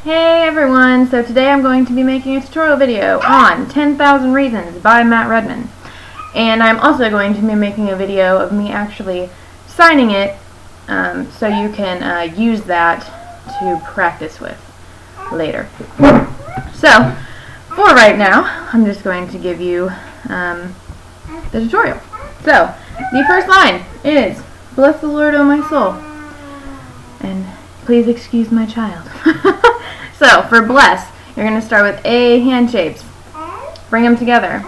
Hey everyone, so today I'm going to be making a tutorial video on 10,000 Reasons by Redman. And I'm also going to be making a video of me actually signing it so you can use that to practice with later. So, for right now, I'm just going to give you the tutorial. So, the first line is, "Bless the Lord, O my soul." And please excuse my child. So, for bless, you're going to start with A hand shapes. Bring them together.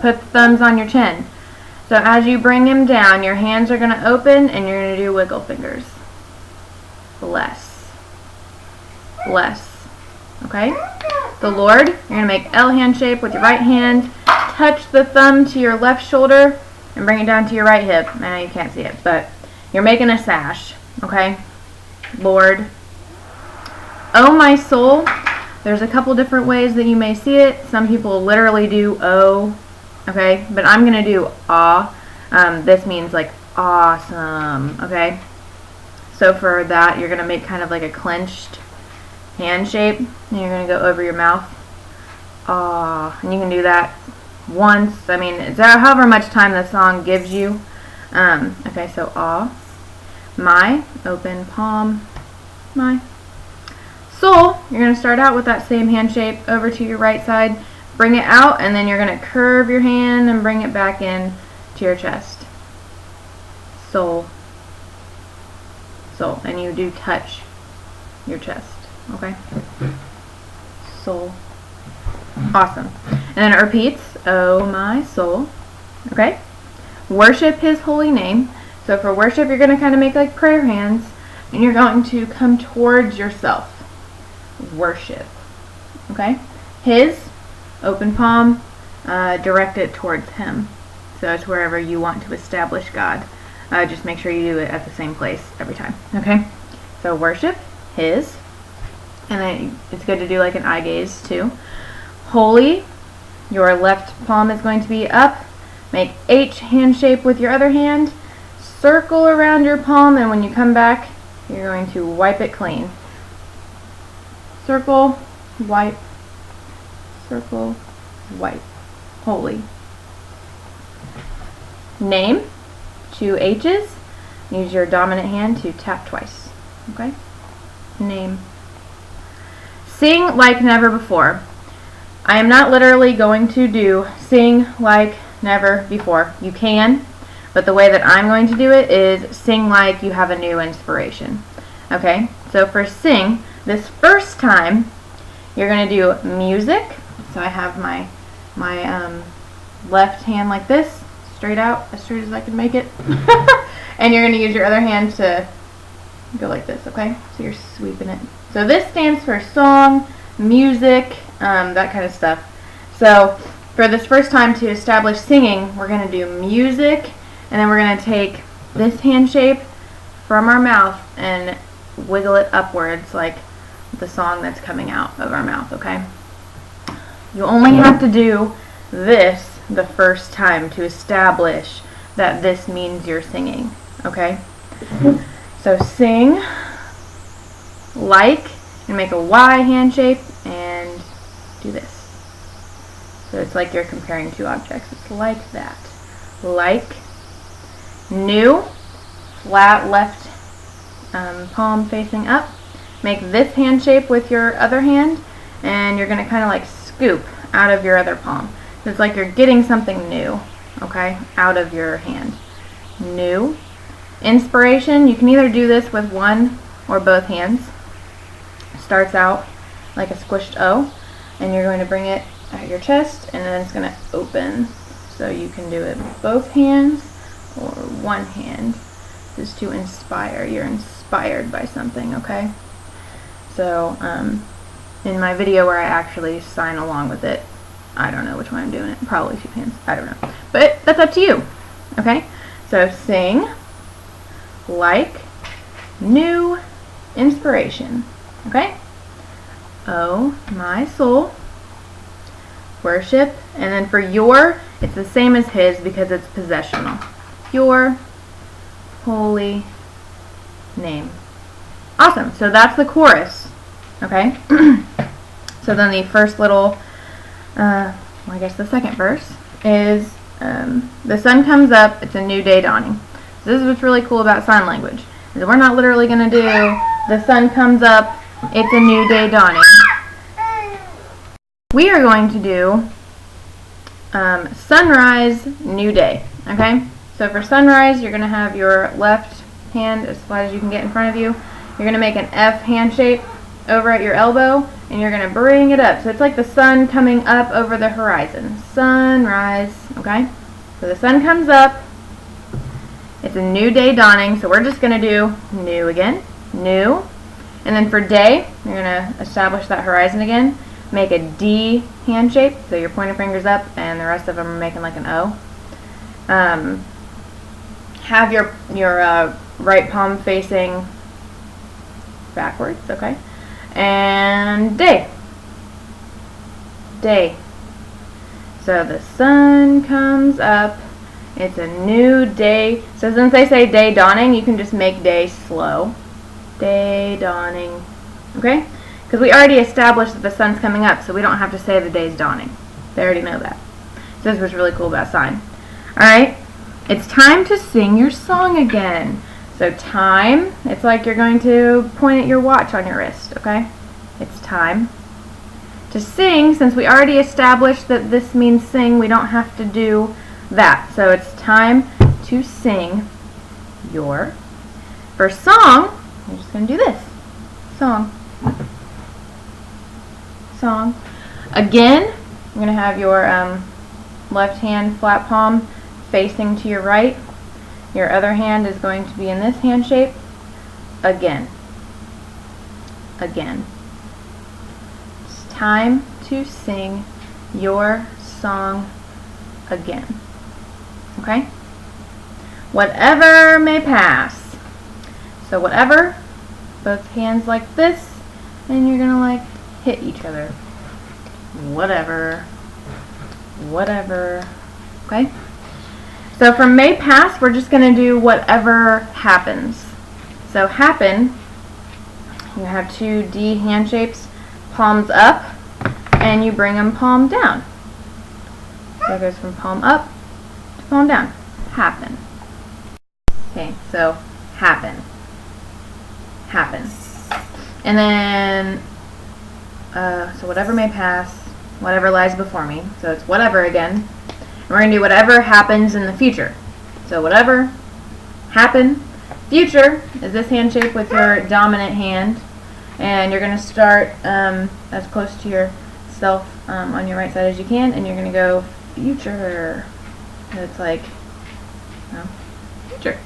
Put the thumbs on your chin. So as you bring him down, your hands are going to open and you're going to do wiggle fingers. Bless. Bless. Okay? The Lord, you're going to make L hand shape with your right hand. Touch the thumb to your left shoulder and bring it down to your right hip. I know you can't see it, but you're making a sash. Okay? Lord. Oh my soul, there's a couple different ways that you may see it. Some people literally do oh, okay, but I'm going to do ah. This means like awesome, okay? So for that, you're going to make kind of like a clenched hand shape, and you're going to go over your mouth. Ah, and you can do that once. I mean, it's however much time the song gives you. Okay, so ah. My, open palm, my. Soul, you're going to start out with that same hand shape over to your right side, bring it out, and then you're going to curve your hand and bring it back in to your chest. Soul. Soul. And you do touch your chest. Okay? Soul. Awesome. And then it repeats, oh my soul. Okay? Worship His holy name. So for worship, you're going to kind of make like prayer hands, and you're going to come towards yourself. Worship. Okay? His, open palm, direct it towards Him. So it's wherever you want to establish God. Just make sure you do it at the same place every time. Okay? So worship, His, and then it's good to do like an eye gaze too. Holy, your left palm is going to be up. Make H hand shape with your other hand. Circle around your palm, and when you come back, you're going to wipe it clean. Circle, wipe, circle, wipe. Holy. Name, 2 H's. Use your dominant hand to tap twice. Okay? Name. Sing like never before. I am not literally going to do sing like never before. You can, but the way that I'm going to do it is sing like you have a new inspiration. Okay? So for sing, this first time, you're going to do music. So I have my left hand like this, straight out, as straight as I can make it. And you're going to use your other hand to go like this, okay? So you're sweeping it. So this stands for song, music, that kind of stuff. So for this first time to establish singing, we're going to do music, and then we're going to take this hand shape from our mouth and wiggle it upwards like the song that's coming out of our mouth, okay? You only have to do this the first time to establish that this means you're singing, okay? So sing like, and make a Y hand shape and do this. So it's like you're comparing two objects. It's like that. Like, new, flat left palm facing up. Make this hand shape with your other hand, and you're going to kind of like scoop out of your other palm. It's like you're getting something new, okay, out of your hand. New. Inspiration, you can either do this with one or both hands. Starts out like a squished O, and you're going to bring it at your chest, and then it's going to open. So you can do it with both hands or one hand. This is to inspire. You're inspired by something, okay? So, in my video where I actually sign along with it, I don't know which one I'm doing it. Probably two hands. I don't know. But that's up to you. Okay? So, sing, like, new, inspiration. Okay? Oh, my soul. Worship. And then for your, it's the same as his because it's possessional. Your holy name. Awesome. So that's the chorus. Okay? So then the first little, I guess the second verse is, the sun comes up, it's a new day dawning. So this is what's really cool about sign language, is we're not literally going to do, the sun comes up, it's a new day dawning. We are going to do sunrise, new day. Okay? So for sunrise, you're going to have your left hand as flat as you can get in front of you. You're going to make an F hand shape over at your elbow, and you're going to bring it up. So it's like the sun coming up over the horizon. Sunrise. Okay? So the sun comes up. It's a new day dawning. So we're just going to do new again. New. And then for day, you're going to establish that horizon again. Make a D hand shape, so your pointer finger's up and the rest of them are making like an O. Have your right palm facing backwards, okay? And day. Day. So the sun comes up, it's a new day. So since they say day dawning, you can just make day slow. Day dawning, okay? Because we already established that the sun's coming up, so we don't have to say the day's dawning. They already know that. So this was really cool about sign. Alright, it's time to sing your song again. So time, it's like you're going to point at your watch on your wrist, okay? It's time to sing. Since we already established that this means sing, we don't have to do that. So it's time to sing your first song. We're just going to do this. Song. Song. Again, you're going to have your left hand flat palm facing to your right. Your other hand is going to be in this hand shape. Again. Again. It's time to sing your song again. Okay? Whatever may pass. So whatever, both hands like this, and you're going to like hit each other. Whatever. Whatever. Okay? So from may pass, we're just going to do whatever happens. So happen, you have two D hand shapes, palms up, and you bring them palm down. So it goes from palm up to palm down. Happen. Okay, so happen. Happen. And then so whatever may pass, whatever lies before me. So it's whatever again. And we're going to do whatever happens in the future. So whatever happen. Future is this hand shape with your dominant hand. And you're going to start as close to yourself on your right side as you can. And you're going to go future. So it's like future.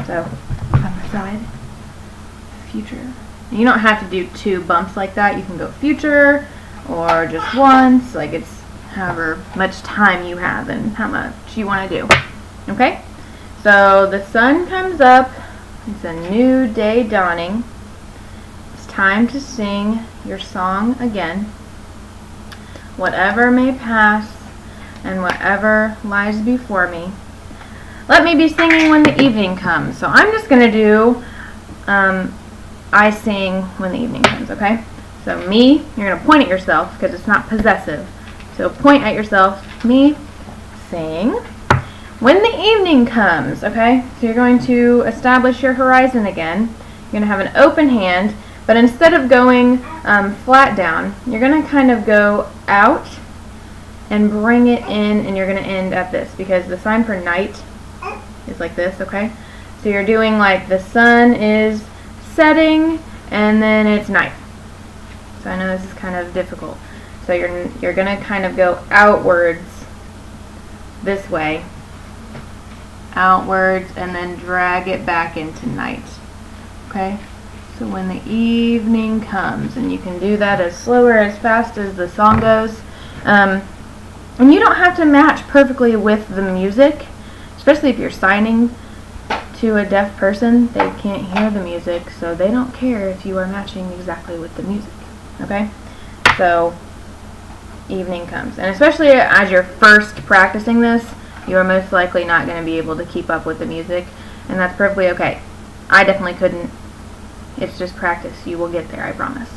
So on the side, future. You don't have to do two bumps like that. You can go future or just once. Like it's however much time you have and how much you want to do. Okay? So the sun comes up. It's a new day dawning. It's time to sing your song again. Whatever may pass and whatever lies before me. Let me be singing when the evening comes. So I'm just going to do I sing when the evening comes, okay? So me, you're going to point at yourself because it's not possessive. So point at yourself. Me, sing when the evening comes, okay? So you're going to establish your horizon again. You're going to have an open hand, but instead of going flat down, you're going to kind of go out and bring it in, and you're going to end at this because the sign for night is like this, okay? So you're doing like the sun is setting and then it's night. So I know this is kind of difficult. So you're going to kind of go outwards this way. Outwards and then drag it back into night. Okay? So when the evening comes, and you can do that as slow or as fast as the song goes. And you don't have to match perfectly with the music, especially if you're signing to a deaf person. They can't hear the music, so they don't care if you are matching exactly with the music. Okay? So evening comes. And especially as you're first practicing this, you are most likely not going to be able to keep up with the music, and that's perfectly okay. I definitely couldn't It's just practice. You will get there, I promise.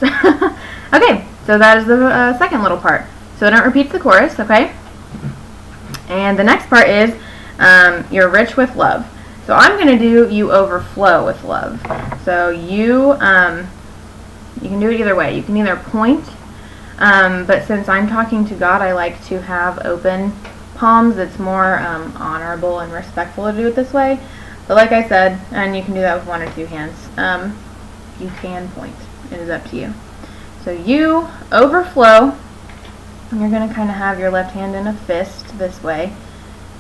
Okay, so that is the second little part. So don't repeat the chorus, okay? And the next part is you're rich with love. So I'm going to do you overflow with love. So you can do it either way. You can either point, but since I'm talking to God, I like to have open palms. It's more honorable and respectful to do it this way. But like I said, and you can do that with one or two hands, you can point. It is up to you. So you overflow, and you're going to kind of have your left hand in a fist this way.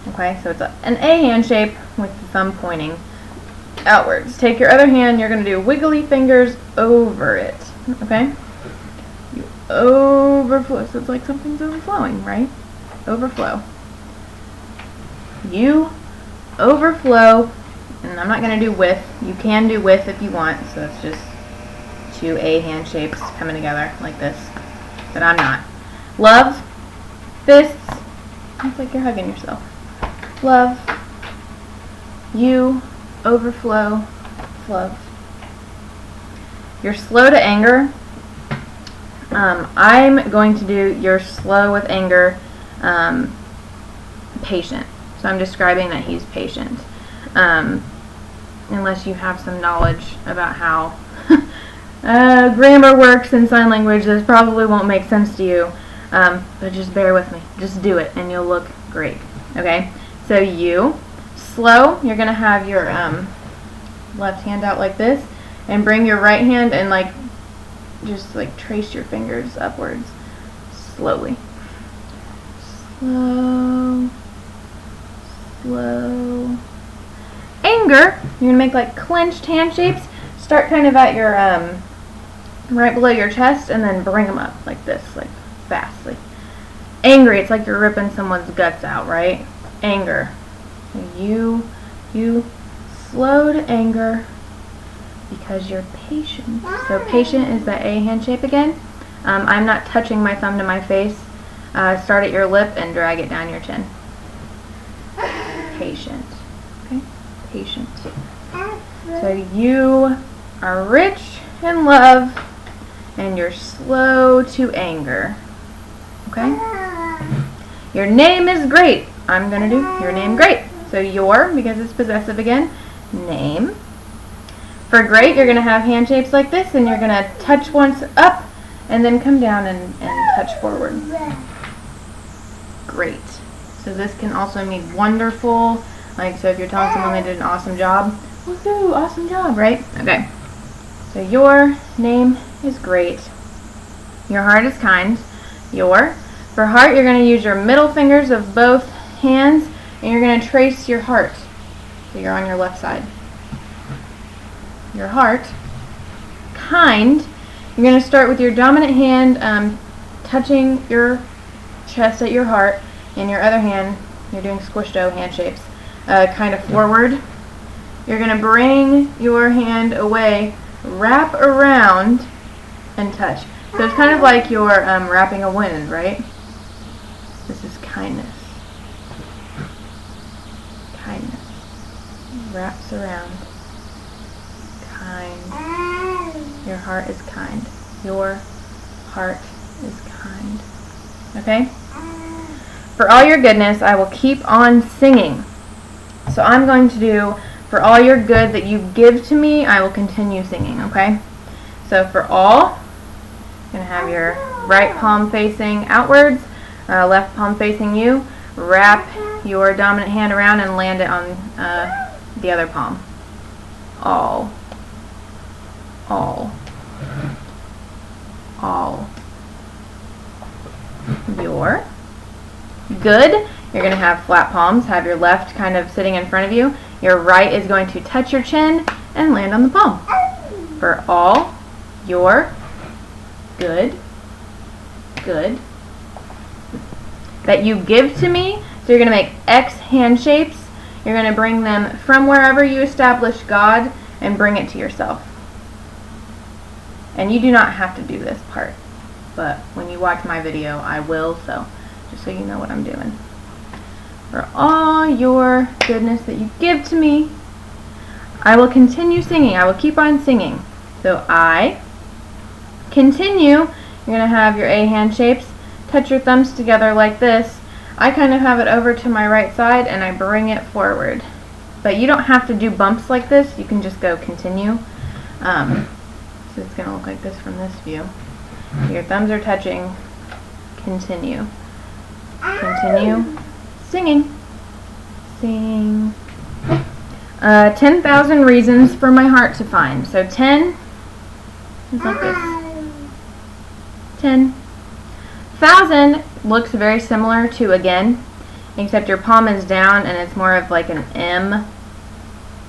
Okay, so it's an A hand shape with the thumb pointing outwards. Take your other hand, you're going to do wiggly fingers over it. Okay? You overflow. So it's like something's overflowing, right? Overflow. You overflow, and I'm not going to do with. You can do with if you want, so it's just two A hand shapes coming together like this, but I'm not. Love, fists, it's like you're hugging yourself. Love, you, overflow, love. You're slow to anger. I'm going to do you're slow with anger, patient. So I'm describing that he's patient. Unless you have some knowledge about how grammar works in sign language, this probably won't make sense to you. But just bear with me. Just do it and you'll look great. Okay? So you, slow, you're going to have your left hand out like this and bring your right hand and just trace your fingers upwards slowly. Slow, slow. Anger, you're going to make clenched hand shapes. Start kind of at your, right below your chest and then bring them up like this, fast. Angry, it's like you're ripping someone's guts out, right? Anger. You slow to anger because you're patient. So patient is that A hand shape again. I'm not touching my thumb to my face. Start at your lip and drag it down your chin. Patient. Okay? Patient. So you are rich in love and you're slow to anger. Okay? Your name is great. I'm going to do your name great. So your, because it's possessive again, name. For great, you're going to have hand shapes like this, and you're going to touch once up and then come down and touch forward. Great. So this can also mean wonderful. So if you're telling someone they did an awesome job, woohoo, awesome job, right? Okay. So your name is great. Your heart is kind. For heart, you're going to use your middle fingers of both hands, and you're going to trace your heart. So you're on your left side. Your heart. Kind. You're going to start with your dominant hand touching your chest at your heart, and your other hand, you're doing squished O hand shapes, kind of forward. You're going to bring your hand away, wrap around, and touch. So it's kind of like you're wrapping a wind, right? This is kindness. Kindness. Wraps around. Kind. Your heart is kind. Your heart is kind. Okay? For all your goodness, I will keep on singing. So I'm going to do, for all your good that you give to me, I will continue singing, okay? So for all, you're going to have your right palm facing outwards, left palm facing you. Wrap your dominant hand around and land it on the other palm. All. Your good. You're going to have flat palms. Have your left kind of sitting in front of you. Your right is going to touch your chin and land on the palm. For all your good that you give to me. So you're going to make X hand shapes. You're going to bring them from wherever you establish God and bring it to yourself. And you do not have to do this part, but when you watch my video, I will, so just so you know what I'm doing. For all your goodness that you give to me, I will continue singing. I will keep on singing. So I, continue, you're going to have your A hand shapes, touch your thumbs together like this. I kind of have it over to my right side and I bring it forward. But you don't have to do bumps like this, you can just go continue. So it's going to look like this from this view. Your thumbs are touching, continue. Continue, singing. Sing. 10,000 reasons for my heart to find. So 10 is like this. 10. 1,000 looks very similar to again, except your palm is down and it's more of like an M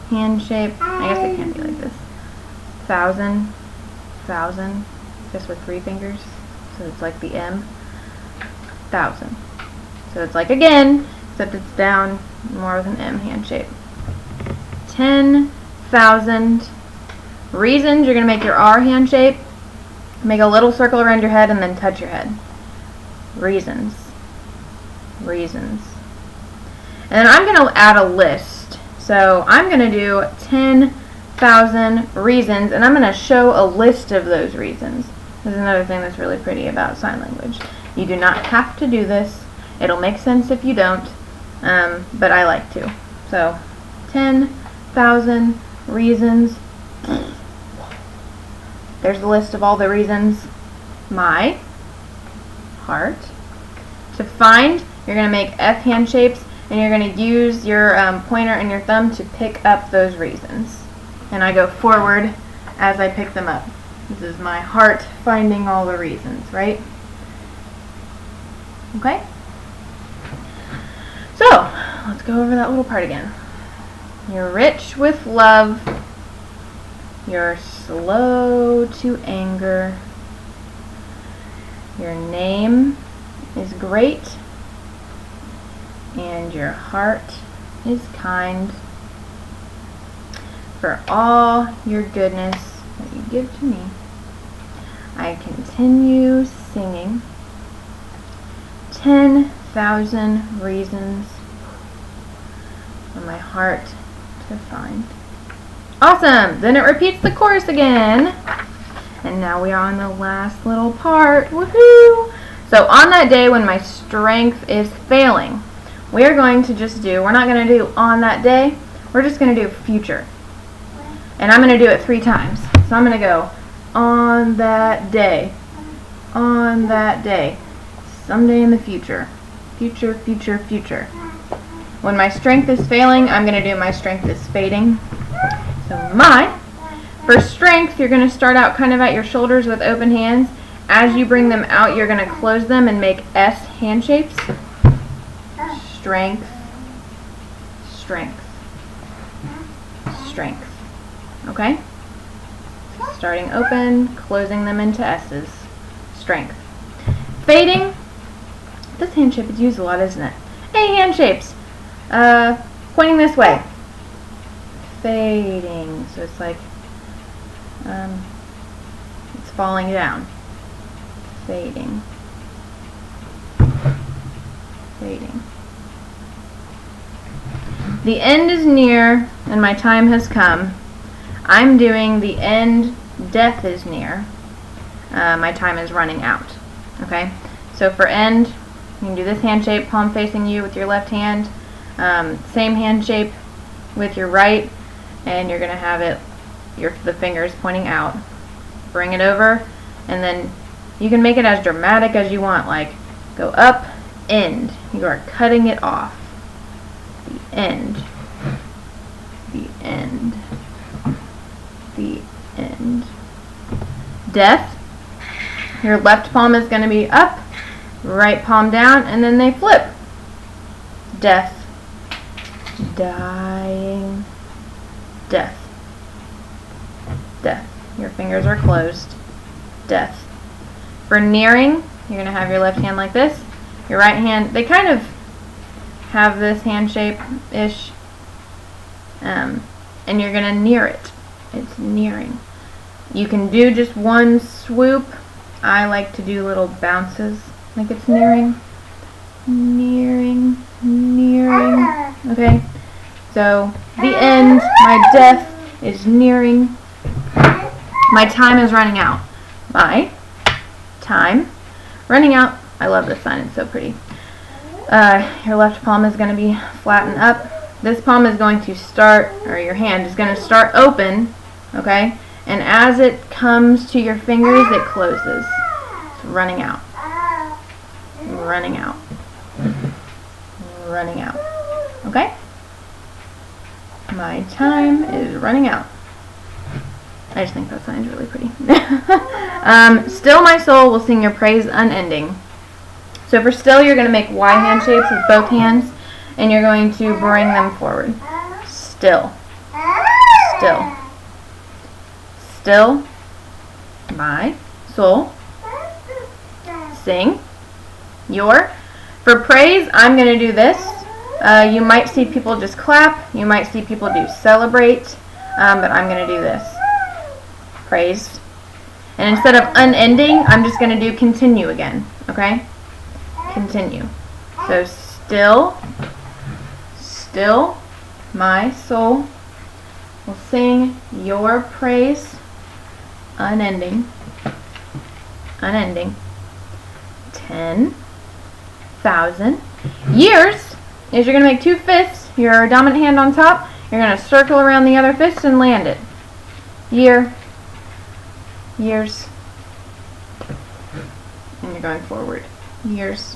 hand shape. I guess it can't be like this. 1,000, 1,000, just with 3 fingers. So it's like the M. 1,000. So it's like again, except it's down more with an M hand shape. 10,000 reasons. You're going to make your R hand shape. Make a little circle around your head and then touch your head. Reasons. Reasons. And then I'm going to add a list. So I'm going to do 10,000 reasons and I'm going to show a list of those reasons. This is another thing that's really pretty about sign language. You do not have to do this. It'll make sense if you don't, but I like to. So 10,000 reasons. There's the list of all the reasons. My heart. To find, you're going to make F hand shapes and you're going to use your pointer and your thumb to pick up those reasons. And I go forward as I pick them up. This is my heart finding all the reasons, right? Okay? So, let's go over that little part again. You're rich with love. You're slow to anger. Your name is great. And your heart is kind. For all your goodness that you give to me, I continue singing 10,000 reasons for my heart to find. Awesome! Then it repeats the chorus again. And now we are on the last little part. Woohoo! So on that day when my strength is failing, we are going to just do, we're not going to do on that day, we're just going to do future. And I'm going to do it 3 times. So I'm going to go on that day, someday in the future, future, future, future. When my strength is failing, I'm going to do my strength is fading. So for strength, you're going to start out kind of at your shoulders with open hands. As you bring them out, you're going to close them and make S hand shapes. Strength, strength, strength. Okay? Starting open, closing them into S's. Strength. Fading. This hand shape is used a lot, isn't it? Hey, hand shapes. Pointing this way. Fading. So it's like it's falling down. Fading. Fading. The end is near and my time has come. I'm doing the end, death is near. My time is running out. Okay? So for end, you can do this hand shape, palm facing you with your left hand. Same hand shape with your right, and you're going to have it, the fingers pointing out. Bring it over, and then you can make it as dramatic as you want, like go up, end. You are cutting it off. The end. The end. The end. Death. Your left palm is going to be up, right palm down, and then they flip. Death. Dying. Death. Death. Your fingers are closed. Death. For nearing, you're going to have your left hand like this. Your right hand, they kind of have this hand shape-ish. And you're going to near it. It's nearing. You can do just one swoop. I like to do little bounces like it's nearing. Nearing. Nearing. Okay? So, the end, my death is nearing. My time is running out. My time running out. I love this sign. It's so pretty. Your left palm is going to be flattened up. This palm is going to start, or your hand is going to start open, okay? And as it comes to your fingers, it closes. It's running out. Running out. Running out. Okay? My time is running out. I just think that sign's really pretty. Still my soul will sing your praise unending. So for still, you're going to make Y hand shapes with both hands, and you're going to bring them forward. Still. Still. Still. My soul. Sing. Your. For praise, I'm going to do this. You might see people just clap. You might see people do celebrate. But I'm going to do this. Praise. And instead of unending, I'm just going to do continue again. Okay? Continue. So still, still, my soul will sing your praise, unending, unending. 10,000 years is you're going to make two fists, your dominant hand on top, you're going to circle around the other fist and land it. Year, years, and you're going forward. Years.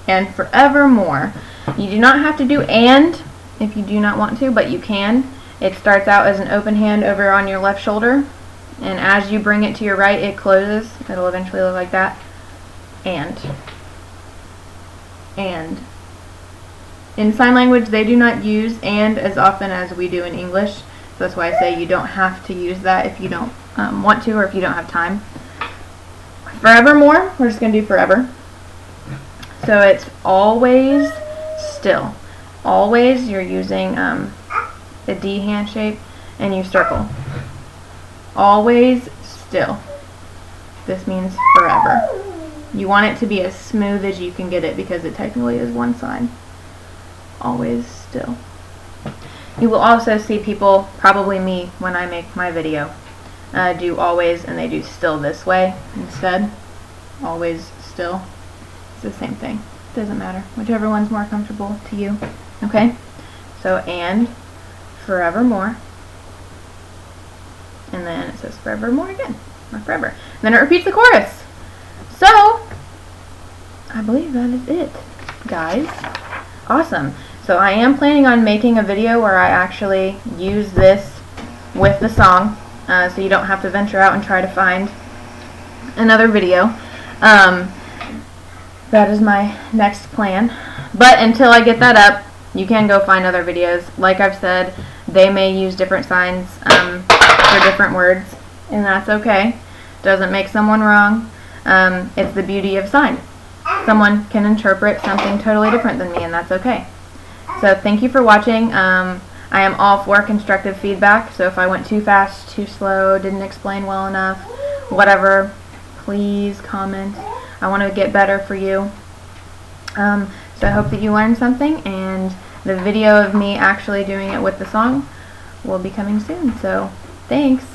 And forevermore. You do not have to do and if you do not want to, but you can. It starts out as an open hand over on your left shoulder, and as you bring it to your right, it closes. It'll eventually look like that. And. In sign language, they do not use and as often as we do in English. So that's why I say you don't have to use that if you don't want to, or if you don't have time. Forevermore, we're just going to do forever. So it's always still. Always, you're using the D hand shape, and you circle. Always still. This means forever. You want it to be as smooth as you can get it because it technically is one side. Always still. You will also see people, probably me when I make my video, do always, and they do still this way instead. Always still. It's the same thing. Doesn't matter. Whichever one's more comfortable to you. Okay? So, and forevermore. And then it says forevermore again. Or forever. And then it repeats the chorus. So, I believe that is it, guys. Awesome. So I am planning on making a video where I actually use this with the song, so you don't have to venture out and try to find another video. That is my next plan. But until I get that up, you can go find other videos. Like I've said, they may use different signs for different words, and that's okay. Doesn't make someone wrong. It's the beauty of sign. Someone can interpret something totally different than me, and that's okay. So thank you for watching. I am all for constructive feedback, so if I went too fast, too slow, didn't explain well enough, whatever, please comment. I want to get better for you. So I hope that you learned something, and the video of me actually doing it with the song will be coming soon. So thanks.